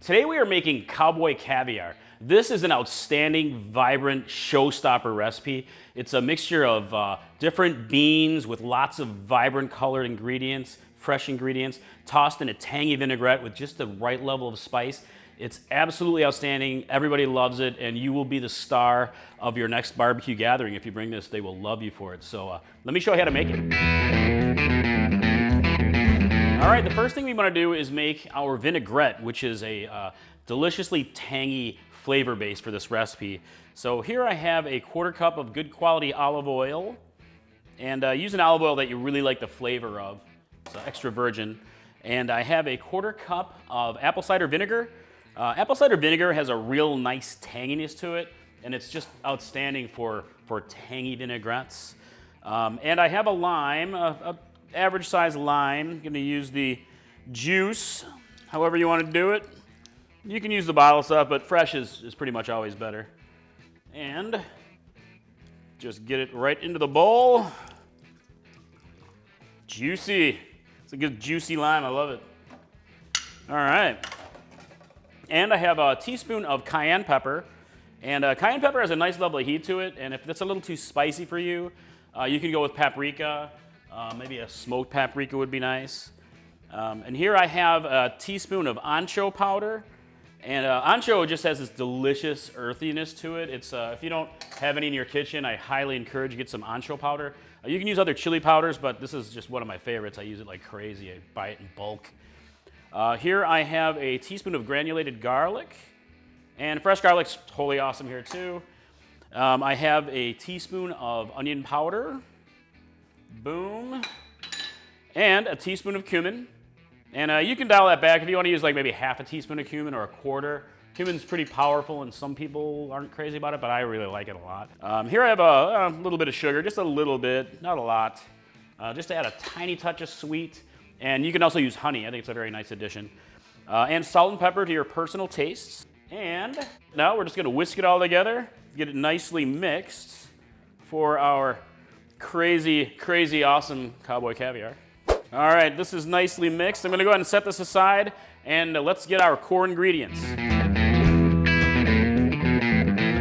Today we are making Cowboy Caviar. This is an outstanding, vibrant, showstopper recipe. It's a mixture of different beans with lots of vibrant colored ingredients, fresh ingredients, tossed in a tangy vinaigrette with just the right level of spice. It's absolutely outstanding. Everybody loves it, and you will be the star of your next barbecue gathering. If you bring this, they will love you for it. So let me show you how to make it. All right, the first thing we want to do is make our vinaigrette, which is a deliciously tangy flavor base for this recipe. So here I have a 1/4 cup of good quality olive oil, and use an olive oil that you really like the flavor of, so extra virgin. And I have a 1/4 cup of apple cider vinegar. Apple cider vinegar has a real nice tanginess to it, and it's just outstanding for tangy vinaigrettes. And I have a lime, a average size lime. I'm gonna use the juice, however you want to do it. You can use the bottle stuff, but fresh is pretty much always better. And just get it right into the bowl. Juicy. It's a good juicy lime, I love it. All right. And I have a teaspoon of cayenne pepper. And cayenne pepper has a nice level of heat to it, and if that's a little too spicy for you, you can go with paprika. Maybe a smoked paprika would be nice. And here I have a teaspoon of ancho powder. And ancho just has this delicious earthiness to it. It's if you don't have any in your kitchen, I highly encourage you to get some ancho powder. You can use other chili powders, but this is just one of my favorites. I use it like crazy. I buy it in bulk. Here I have a teaspoon of granulated garlic. And fresh garlic's totally awesome here too. I have a teaspoon of onion powder. Boom. And a teaspoon of cumin. And you can dial that back if you want to use like maybe half a teaspoon of cumin or a 1/4. Cumin's pretty powerful and some people aren't crazy about it, but I really like it a lot. Here I have a little bit of sugar, just a little bit, not a lot. Just to add a tiny touch of sweet. And you can also use honey. I think it's a very nice addition. And salt and pepper to your personal tastes. And now we're just going to whisk it all together, get it nicely mixed for our crazy, crazy awesome Cowboy Caviar. All right, this is nicely mixed. I'm going to go ahead and set this aside, and let's get our core ingredients.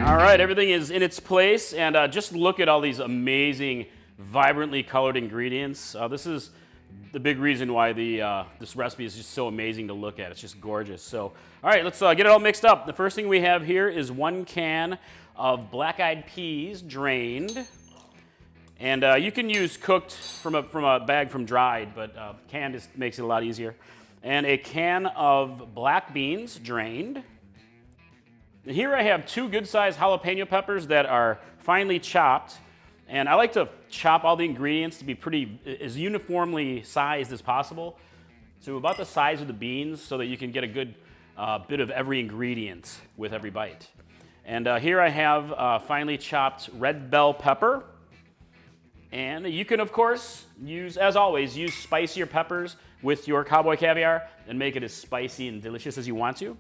All right, everything is in its place, and just look at all these amazing, vibrantly colored ingredients. This is the big reason why this recipe is just so amazing to look at. It's just gorgeous. So, all right, let's get it all mixed up. The first thing we have here is 1 can of black-eyed peas, drained. And you can use cooked from a bag from dried, but canned just makes it a lot easier. And a can of black beans, drained. And here I have 2 good-sized jalapeno peppers that are finely chopped. And I like to chop all the ingredients to be pretty as uniformly sized as possible. So about the size of the beans so that you can get a good bit of every ingredient with every bite. And here I have finely chopped red bell pepper. And you can, of course, as always, use spicier peppers with your Cowboy Caviar and make it as spicy and delicious as you want to.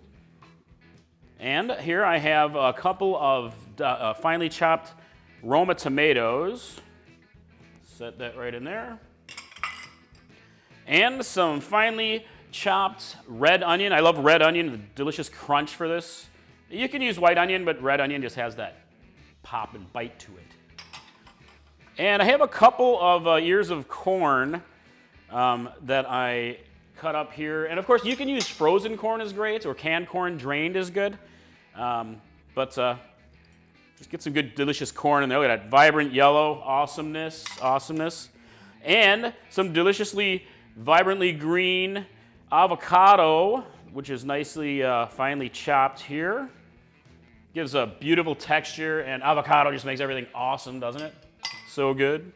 And here I have a couple of finely chopped Roma tomatoes. Set that right in there. And some finely chopped red onion. I love red onion, the delicious crunch for this. You can use white onion, but red onion just has that pop and bite to it. And I have a couple of ears of corn that I cut up here. And of course, you can use frozen corn is great, or canned corn, drained is good. But just get some good, delicious corn in there. Look at that vibrant yellow, awesomeness. And some deliciously, vibrantly green avocado, which is nicely finely chopped here. Gives a beautiful texture, and avocado just makes everything awesome, doesn't it? So good.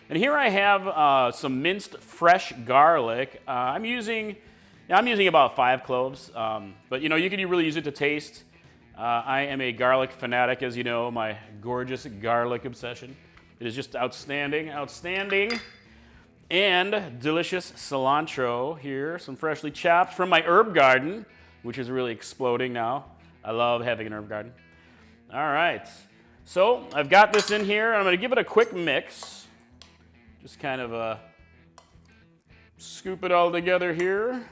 And here I have some minced fresh garlic. I'm using about 5 cloves, but you know, you can really use it to taste. I am a garlic fanatic, as you know, my gorgeous garlic obsession. It is just outstanding, outstanding. And delicious cilantro here, some freshly chopped from my herb garden, which is really exploding now. I love having an herb garden. All right. So I've got this in here, and I'm going to give it a quick mix. Just kind of scoop it all together here.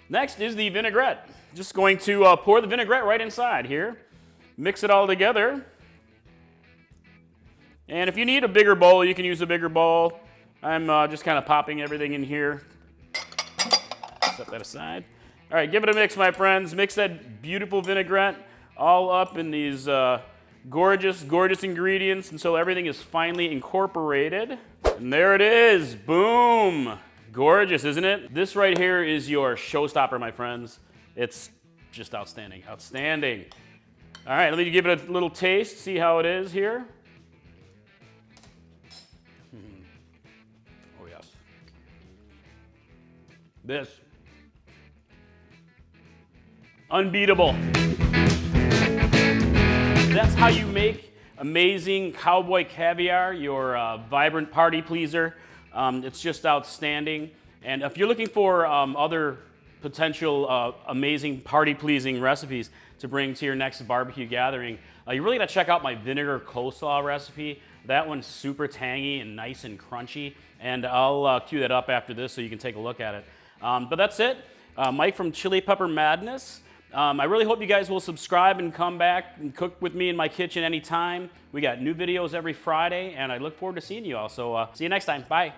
Next is the vinaigrette. Just going to pour the vinaigrette right inside here. Mix it all together. And if you need a bigger bowl, you can use a bigger bowl. I'm just kind of popping everything in here. Set that aside. All right, give it a mix, my friends. Mix that beautiful vinaigrette all up in these gorgeous, gorgeous ingredients until everything is finely incorporated. And there it is, boom. Gorgeous, isn't it? This right here is your showstopper, my friends. It's just outstanding, outstanding. All right, let me give it a little taste, see how it is here. Oh yes. This. Unbeatable. That's how you make amazing Cowboy Caviar, your vibrant party pleaser. It's just outstanding. And if you're looking for other potential amazing party-pleasing recipes to bring to your next barbecue gathering, you really gotta check out my vinegar coleslaw recipe. That one's super tangy and nice and crunchy. And I'll cue that up after this so you can take a look at it. But that's it. Mike from Chili Pepper Madness. I really hope you guys will subscribe and come back and cook with me in my kitchen anytime. We got new videos every Friday, and I look forward to seeing you all. So see you next time. Bye.